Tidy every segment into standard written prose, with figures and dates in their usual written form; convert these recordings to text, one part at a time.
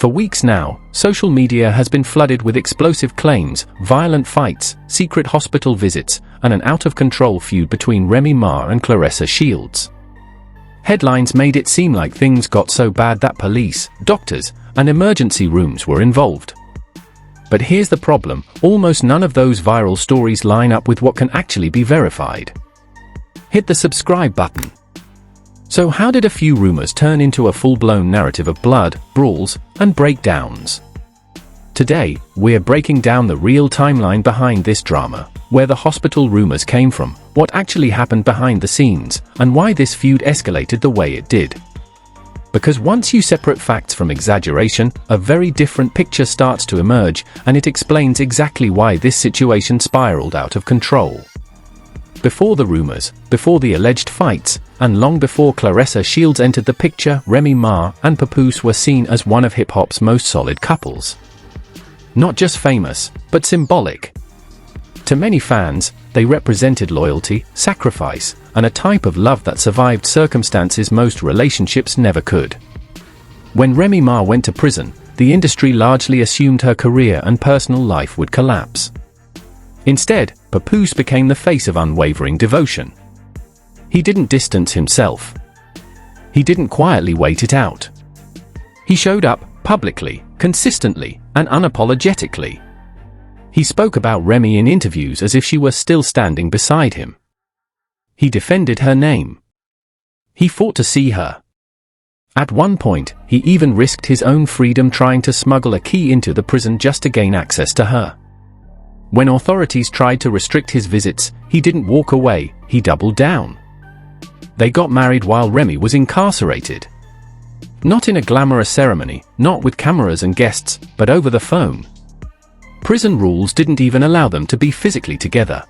For weeks now, social media has been flooded with explosive claims, violent fights, secret hospital visits, and an out-of-control feud between Remy Ma and Claressa Shields. Headlines made it seem like things got so bad that police, doctors, and emergency rooms were involved. But here's the problem: almost none of those viral stories line up with what can actually be verified. Hit the subscribe button. So how did a few rumors turn into a full-blown narrative of blood, brawls, and breakdowns? Today, we're breaking down the real timeline behind this drama, where the hospital rumors came from, what actually happened behind the scenes, and why this feud escalated the way it did. Because once you separate facts from exaggeration, a very different picture starts to emerge, and it explains exactly why this situation spiraled out of control. Before the rumors, before the alleged fights, and long before Claressa Shields entered the picture, Remy Ma and Papoose were seen as one of hip-hop's most solid couples. Not just famous, but symbolic. To many fans, they represented loyalty, sacrifice, and a type of love that survived circumstances most relationships never could. When Remy Ma went to prison, the industry largely assumed her career and personal life would collapse. Instead, Papoose became the face of unwavering devotion. He didn't distance himself. He didn't quietly wait it out. He showed up, publicly, consistently, and unapologetically. He spoke about Remy in interviews as if she were still standing beside him. He defended her name. He fought to see her. At one point, he even risked his own freedom trying to smuggle a key into the prison just to gain access to her. When authorities tried to restrict his visits, he didn't walk away, he doubled down. They got married while Remy was incarcerated. Not in a glamorous ceremony, not with cameras and guests, but over the phone. Prison rules didn't even allow them to be physically together.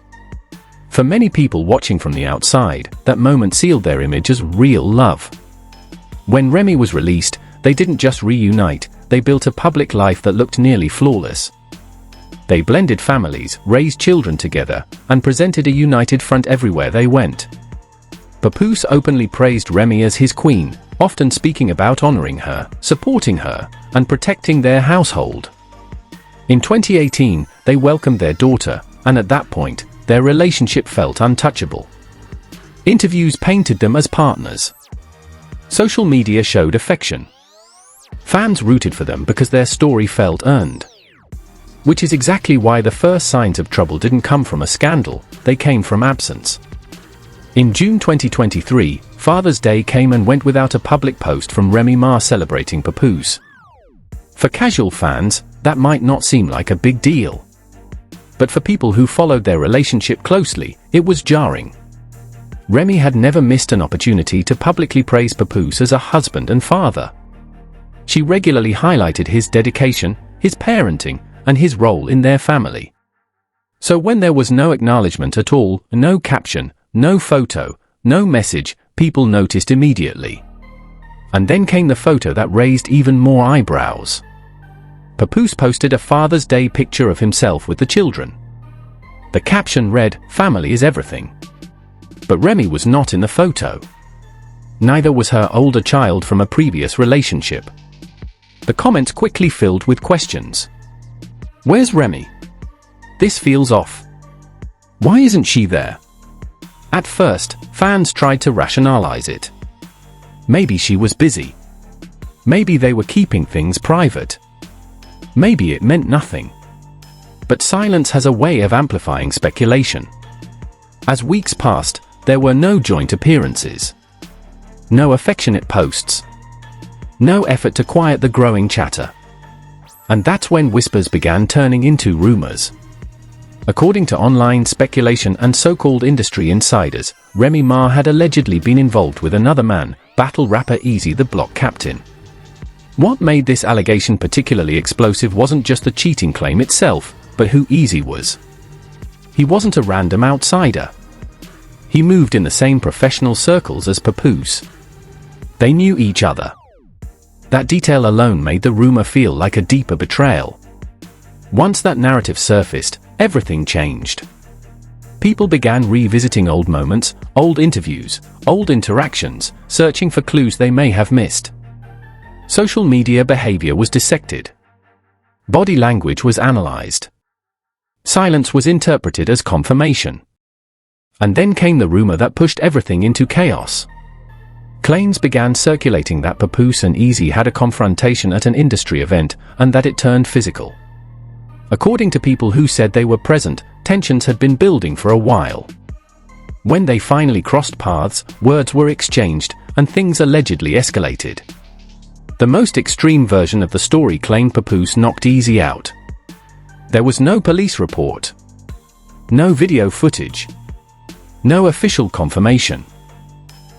For many people watching from the outside, that moment sealed their image as real love. When Remy was released, they didn't just reunite, they built a public life that looked nearly flawless. They blended families, raised children together, and presented a united front everywhere they went. Papoose openly praised Remy as his queen, often speaking about honoring her, supporting her, and protecting their household. In 2018, they welcomed their daughter, and at that point, their relationship felt untouchable. Interviews painted them as partners. Social media showed affection. Fans rooted for them because their story felt earned. Which is exactly why the first signs of trouble didn't come from a scandal, they came from absence. In June 2023, Father's Day came and went without a public post from Remy Ma celebrating Papoose. For casual fans, that might not seem like a big deal. But for people who followed their relationship closely, it was jarring. Remy had never missed an opportunity to publicly praise Papoose as a husband and father. She regularly highlighted his dedication, his parenting, and his role in their family. So when there was no acknowledgement at all, no caption, no photo, no message, people noticed immediately. And then came the photo that raised even more eyebrows. Papoose posted a Father's Day picture of himself with the children. The caption read, "Family is everything." But Remy was not in the photo. Neither was her older child from a previous relationship. The comments quickly filled with questions. Where's Remy? This feels off. Why isn't she there? At first, fans tried to rationalize it. Maybe she was busy. Maybe they were keeping things private. Maybe it meant nothing. But silence has a way of amplifying speculation. As weeks passed, there were no joint appearances. No affectionate posts. No effort to quiet the growing chatter. And that's when whispers began turning into rumors. According to online speculation and so-called industry insiders, Remy Ma had allegedly been involved with another man, battle rapper Eazy the Block Captain. What made this allegation particularly explosive wasn't just the cheating claim itself, but who Eazy was. He wasn't a random outsider. He moved in the same professional circles as Papoose. They knew each other. That detail alone made the rumor feel like a deeper betrayal. Once that narrative surfaced, everything changed. People began revisiting old moments, old interviews, old interactions, searching for clues they may have missed. Social media behavior was dissected. Body language was analyzed. Silence was interpreted as confirmation. And then came the rumor that pushed everything into chaos. Claims began circulating that Papoose and Easy had a confrontation at an industry event, and that it turned physical. According to people who said they were present, tensions had been building for a while. When they finally crossed paths, words were exchanged, and things allegedly escalated. The most extreme version of the story claimed Papoose knocked Easy out. There was no police report. No video footage. No official confirmation.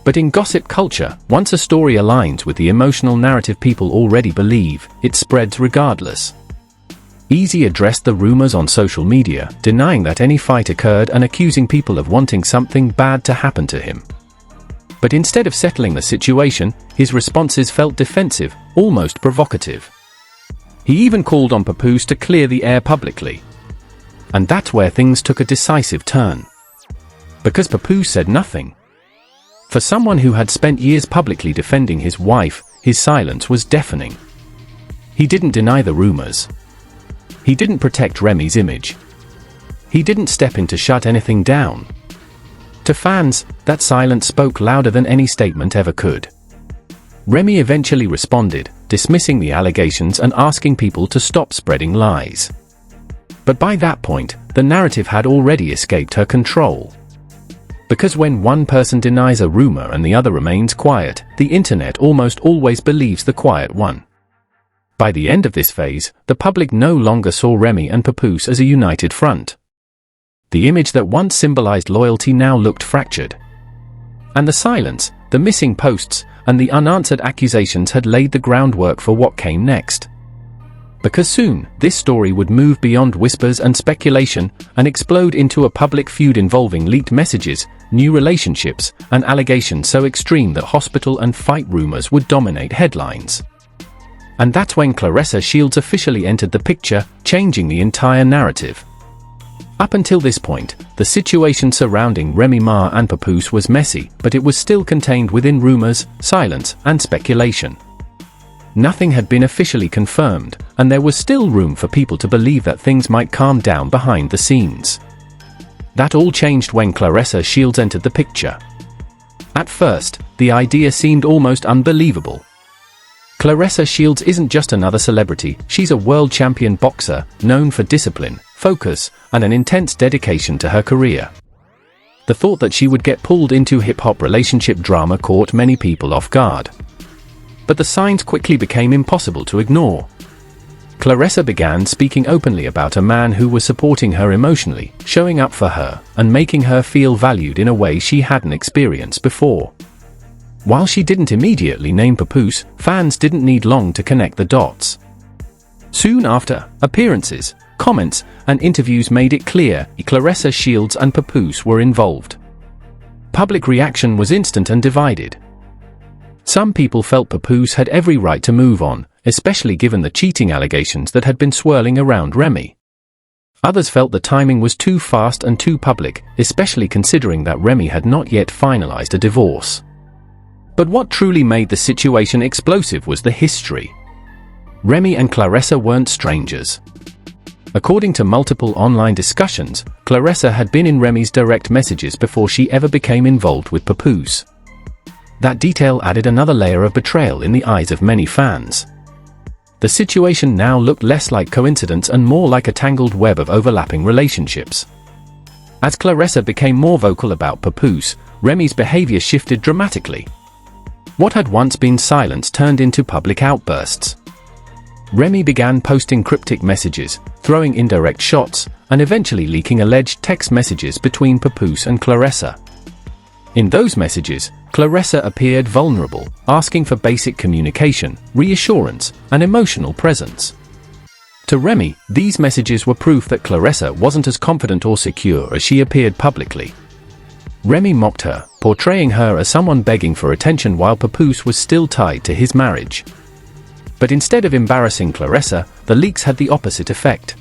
But in gossip culture, once a story aligns with the emotional narrative people already believe, it spreads regardless. Easy addressed the rumors on social media, denying that any fight occurred and accusing people of wanting something bad to happen to him. But instead of settling the situation, his responses felt defensive, almost provocative. He even called on Papoose to clear the air publicly. And that's where things took a decisive turn. Because Papoose said nothing. For someone who had spent years publicly defending his wife, his silence was deafening. He didn't deny the rumors. He didn't protect Remy's image. He didn't step in to shut anything down. To fans, that silence spoke louder than any statement ever could. Remy eventually responded, dismissing the allegations and asking people to stop spreading lies. But by that point, the narrative had already escaped her control. Because when one person denies a rumor and the other remains quiet, the internet almost always believes the quiet one. By the end of this phase, the public no longer saw Remy and Papoose as a united front. The image that once symbolized loyalty now looked fractured. And the silence, the missing posts, and the unanswered accusations had laid the groundwork for what came next. Because soon, this story would move beyond whispers and speculation, and explode into a public feud involving leaked messages, new relationships, and allegations so extreme that hospital and fight rumors would dominate headlines. And that's when Claressa Shields officially entered the picture, changing the entire narrative. Up until this point, the situation surrounding Remy Ma and Papoose was messy, but it was still contained within rumors, silence, and speculation. Nothing had been officially confirmed, and there was still room for people to believe that things might calm down behind the scenes. That all changed when Claressa Shields entered the picture. At first, the idea seemed almost unbelievable. Claressa Shields isn't just another celebrity, she's a world champion boxer, known for discipline, focus, and an intense dedication to her career. The thought that she would get pulled into hip-hop relationship drama caught many people off guard. But the signs quickly became impossible to ignore. Claressa began speaking openly about a man who was supporting her emotionally, showing up for her, and making her feel valued in a way she hadn't experienced before. While she didn't immediately name Papoose, fans didn't need long to connect the dots. Soon after, appearances, comments, and interviews made it clear Claressa Shields and Papoose were involved. Public reaction was instant and divided. Some people felt Papoose had every right to move on, especially given the cheating allegations that had been swirling around Remy. Others felt the timing was too fast and too public, especially considering that Remy had not yet finalized a divorce. But what truly made the situation explosive was the history. Remy and Claressa weren't strangers. According to multiple online discussions, Claressa had been in Remy's direct messages before she ever became involved with Papoose. That detail added another layer of betrayal in the eyes of many fans. The situation now looked less like coincidence and more like a tangled web of overlapping relationships. As Claressa became more vocal about Papoose, Remy's behavior shifted dramatically. What had once been silence turned into public outbursts. Remy began posting cryptic messages, throwing indirect shots, and eventually leaking alleged text messages between Papoose and Claressa. In those messages, Claressa appeared vulnerable, asking for basic communication, reassurance, and emotional presence. To Remy, these messages were proof that Claressa wasn't as confident or secure as she appeared publicly. Remy mocked her, portraying her as someone begging for attention while Papoose was still tied to his marriage. But instead of embarrassing Claressa, the leaks had the opposite effect.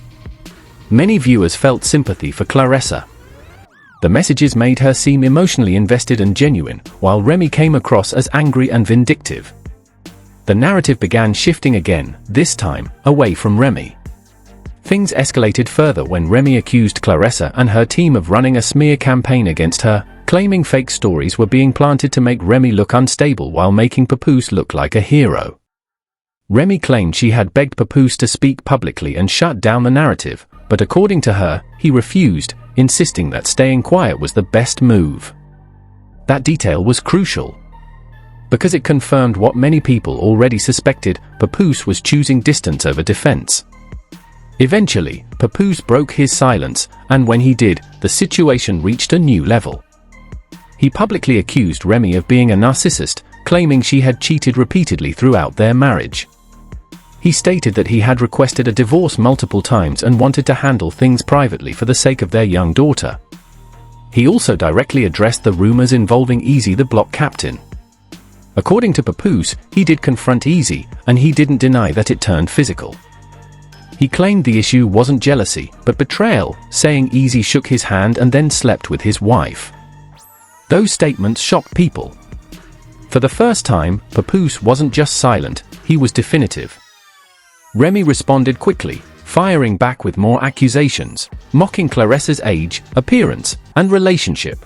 Many viewers felt sympathy for Claressa. The messages made her seem emotionally invested and genuine, while Remy came across as angry and vindictive. the narrative began shifting again, this time, away from Remy. Things escalated further when Remy accused Claressa and her team of running a smear campaign against her, claiming fake stories were being planted to make Remy look unstable while making Papoose look like a hero. Remy claimed she had begged Papoose to speak publicly and shut down the narrative, but according to her, he refused, insisting that staying quiet was the best move. That detail was crucial, because it confirmed what many people already suspected: Papoose was choosing distance over defense. Eventually, Papoose broke his silence, and when he did, the situation reached a new level. He publicly accused Remy of being a narcissist, claiming she had cheated repeatedly throughout their marriage. He stated that he had requested a divorce multiple times and wanted to handle things privately for the sake of their young daughter. He also directly addressed the rumors involving Easy, the block captain. According to Papoose, he did confront Easy, and he didn't deny that it turned physical. He claimed the issue wasn't jealousy, but betrayal, saying Easy shook his hand and then slept with his wife. Those statements shocked people. For the first time, Papoose wasn't just silent, he was definitive. Remy responded quickly, firing back with more accusations, mocking Claressa's age, appearance, and relationship.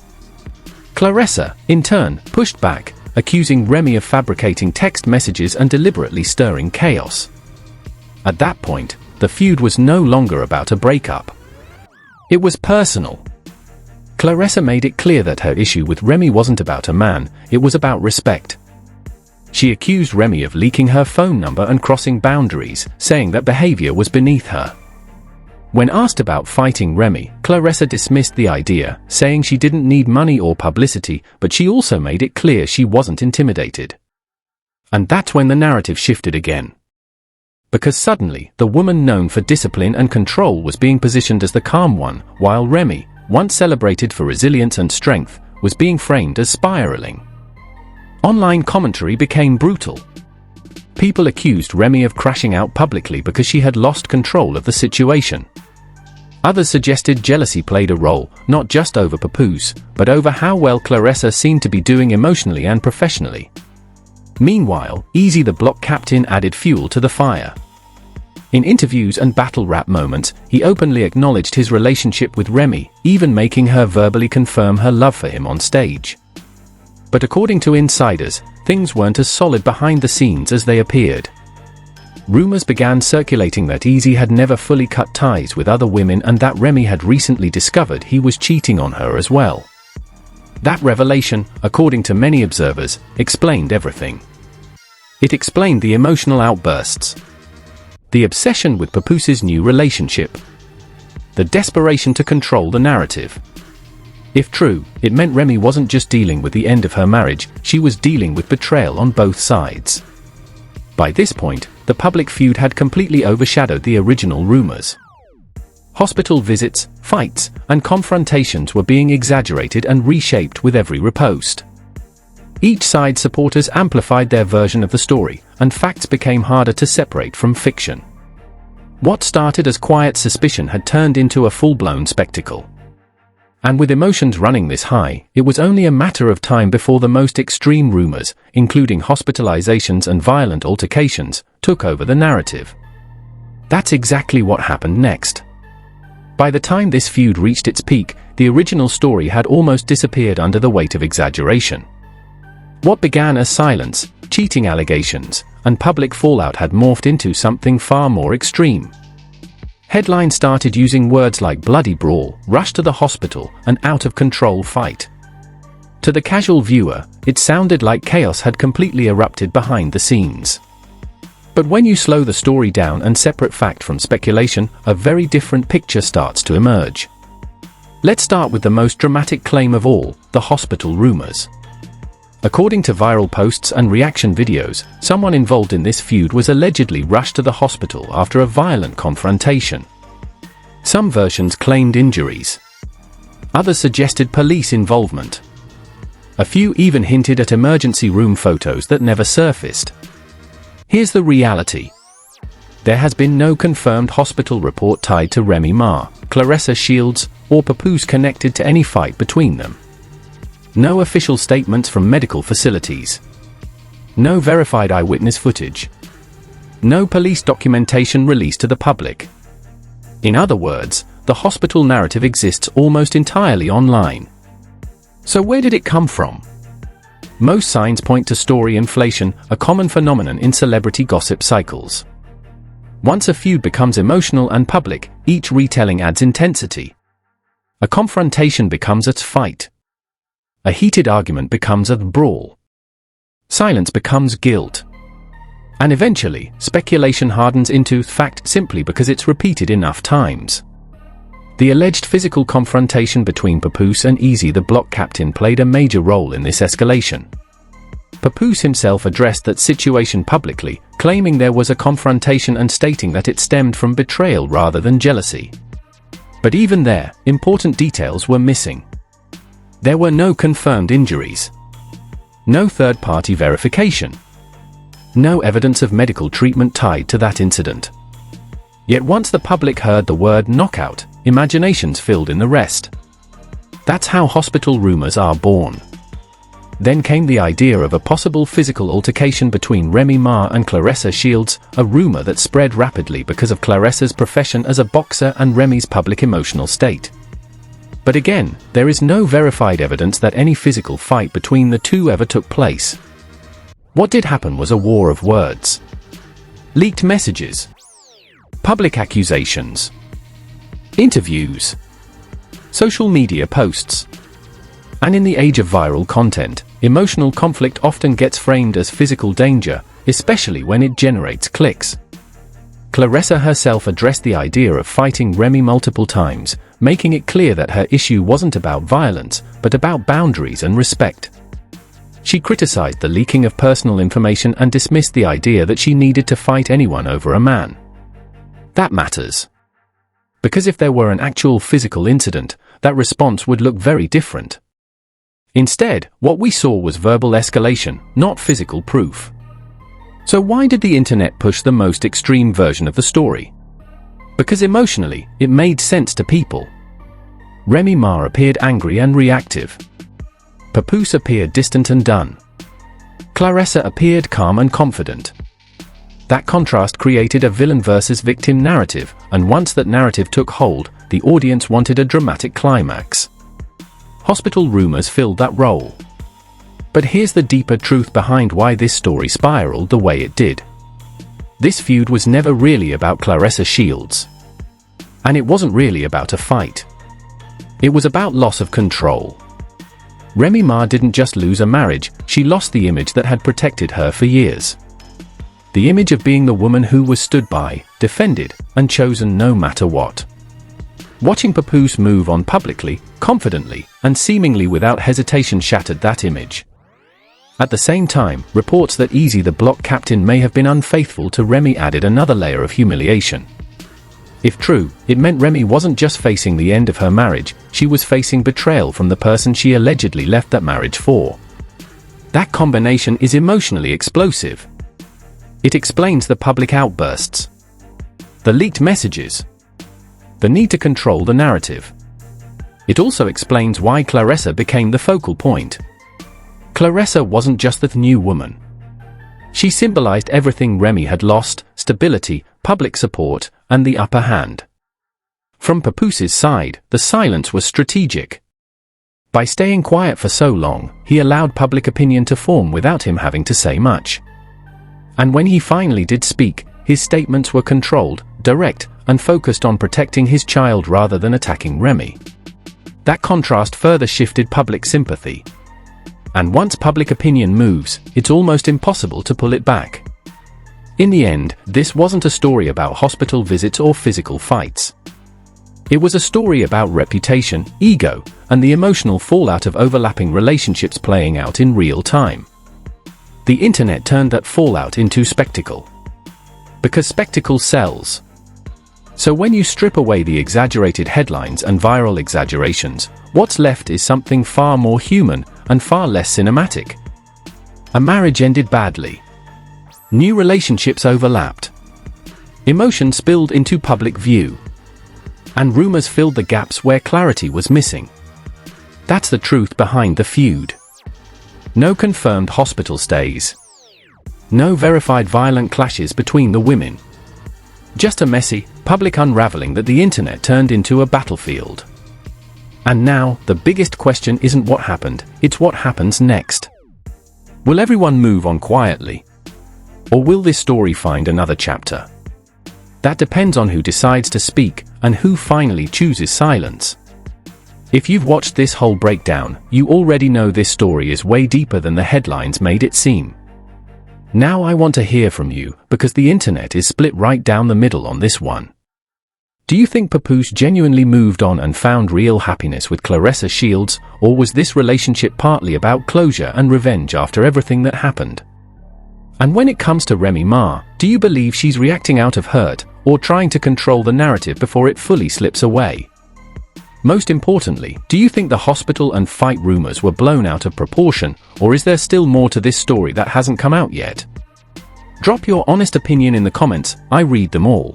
Claressa, in turn, pushed back, accusing Remy of fabricating text messages and deliberately stirring chaos. At that point, the feud was no longer about a breakup. It was personal. Claressa made it clear that her issue with Remy wasn't about a man, it was about respect. She accused Remy of leaking her phone number and crossing boundaries, saying that behavior was beneath her. When asked about fighting Remy, Claressa dismissed the idea, saying she didn't need money or publicity, but she also made it clear she wasn't intimidated. And that's when the narrative shifted again. Because suddenly, the woman known for discipline and control was being positioned as the calm one, while Remy, once celebrated for resilience and strength, was being framed as spiraling. Online commentary became brutal. People accused Remy of crashing out publicly because she had lost control of the situation. Others suggested jealousy played a role, not just over Papoose, but over how well Claressa seemed to be doing emotionally and professionally. Meanwhile, Easy, the block captain, added fuel to the fire. In interviews and battle rap moments, he openly acknowledged his relationship with Remy, even making her verbally confirm her love for him on stage. But according to insiders, things weren't as solid behind the scenes as they appeared. Rumors began circulating that Easy had never fully cut ties with other women and that Remy had recently discovered he was cheating on her as well. That revelation, according to many observers, explained everything. It explained the emotional outbursts, the obsession with Papoose's new relationship, the desperation to control the narrative. If true, it meant Remy wasn't just dealing with the end of her marriage, she was dealing with betrayal on both sides. By this point, the public feud had completely overshadowed the original rumors. Hospital visits, fights, and confrontations were being exaggerated and reshaped with every repost. Each side's supporters amplified their version of the story, and facts became harder to separate from fiction. What started as quiet suspicion had turned into a full-blown spectacle. And with emotions running this high, it was only a matter of time before the most extreme rumors, including hospitalizations and violent altercations, took over the narrative. That's exactly what happened next. By the time this feud reached its peak, the original story had almost disappeared under the weight of exaggeration. What began as silence, cheating allegations, and public fallout had morphed into something far more extreme. Headlines started using words like bloody brawl, rush to the hospital, and out-of-control fight. To the casual viewer, it sounded like chaos had completely erupted behind the scenes. But when you slow the story down and separate fact from speculation, a very different picture starts to emerge. Let's start with the most dramatic claim of all, the hospital rumors. According to viral posts and reaction videos, someone involved in this feud was allegedly rushed to the hospital after a violent confrontation. Some versions claimed injuries. Others suggested police involvement. A few even hinted at emergency room photos that never surfaced. Here's the reality. There has been no confirmed hospital report tied to Remy Ma, Claressa Shields, or Papoose connected to any fight between them. No official statements from medical facilities. No verified eyewitness footage. No police documentation released to the public. In other words, the hospital narrative exists almost entirely online. So where did it come from? Most signs point to story inflation, a common phenomenon in celebrity gossip cycles. Once a feud becomes emotional and public, each retelling adds intensity. A confrontation becomes a fight. A heated argument becomes a brawl. Silence becomes guilt. And eventually, speculation hardens into fact simply because it's repeated enough times. The alleged physical confrontation between Papoose and Easy the block captain played a major role in this escalation. Papoose himself addressed that situation publicly, claiming there was a confrontation and stating that it stemmed from betrayal rather than jealousy. But even there, important details were missing. There were no confirmed injuries. No third-party verification. No evidence of medical treatment tied to that incident. Yet once the public heard the word knockout, imaginations filled in the rest. That's how hospital rumors are born. Then came the idea of a possible physical altercation between Remy Ma and Claressa Shields, a rumor that spread rapidly because of Claressa's profession as a boxer and Remy's public emotional state. But again, there is no verified evidence that any physical fight between the two ever took place. What did happen was a war of words. Leaked messages. Public accusations. Interviews. Social media posts. And in the age of viral content, emotional conflict often gets framed as physical danger, especially when it generates clicks. Claressa herself addressed the idea of fighting Remy multiple times, making it clear that her issue wasn't about violence, but about boundaries and respect. She criticized the leaking of personal information and dismissed the idea that she needed to fight anyone over a man. That matters. Because if there were an actual physical incident, that response would look very different. Instead, what we saw was verbal escalation, not physical proof. So why did the internet push the most extreme version of the story? Because emotionally, it made sense to people. Remy Ma appeared angry and reactive. Papoose appeared distant and done. Claressa appeared calm and confident. That contrast created a villain versus victim narrative, and once that narrative took hold, the audience wanted a dramatic climax. Hospital rumors filled that role. But here's the deeper truth behind why this story spiraled the way it did. This feud was never really about Claressa Shields. And it wasn't really about a fight. It was about loss of control. Remy Ma didn't just lose a marriage, she lost the image that had protected her for years. The image of being the woman who was stood by, defended, and chosen no matter what. Watching Papoose move on publicly, confidently, and seemingly without hesitation shattered that image. At the same time, reports that Easy the block captain may have been unfaithful to Remy added another layer of humiliation. If true, it meant Remy wasn't just facing the end of her marriage, she was facing betrayal from the person she allegedly left that marriage for. That combination is emotionally explosive. It explains the public outbursts, the leaked messages, the need to control the narrative. It also explains why Claressa became the focal point. Claressa wasn't just the new woman. She symbolized everything Remy had lost: stability, public support, and the upper hand. From Papoose's side, the silence was strategic. By staying quiet for so long, he allowed public opinion to form without him having to say much. And when he finally did speak, his statements were controlled, direct, and focused on protecting his child rather than attacking Remy. That contrast further shifted public sympathy. And once public opinion moves, it's almost impossible to pull it back. In the end, this wasn't a story about hospital visits or physical fights. It was a story about reputation, ego, and the emotional fallout of overlapping relationships playing out in real time. The internet turned that fallout into spectacle. Because spectacle sells. So when you strip away the exaggerated headlines and viral exaggerations, what's left is something far more human and far less cinematic. A marriage ended badly. New relationships overlapped. Emotion spilled into public view. And rumors filled the gaps where clarity was missing. That's the truth behind the feud. No confirmed hospital stays. No verified violent clashes between the women. Just a messy, public unraveling that the internet turned into a battlefield. And now, the biggest question isn't what happened, it's what happens next. Will everyone move on quietly? Or will this story find another chapter? That depends on who decides to speak, and who finally chooses silence. If you've watched this whole breakdown, you already know this story is way deeper than the headlines made it seem. Now I want to hear from you, because the internet is split right down the middle on this one. Do you think Papoose genuinely moved on and found real happiness with Claressa Shields, or was this relationship partly about closure and revenge after everything that happened? And when it comes to Remy Ma, do you believe she's reacting out of hurt, or trying to control the narrative before it fully slips away? Most importantly, do you think the hospital and fight rumors were blown out of proportion, or is there still more to this story that hasn't come out yet? Drop your honest opinion in the comments, I read them all.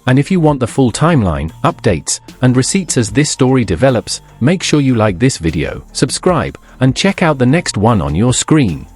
And if you want the full timeline, updates, and receipts as this story develops, make sure you like this video, subscribe, and check out the next one on your screen.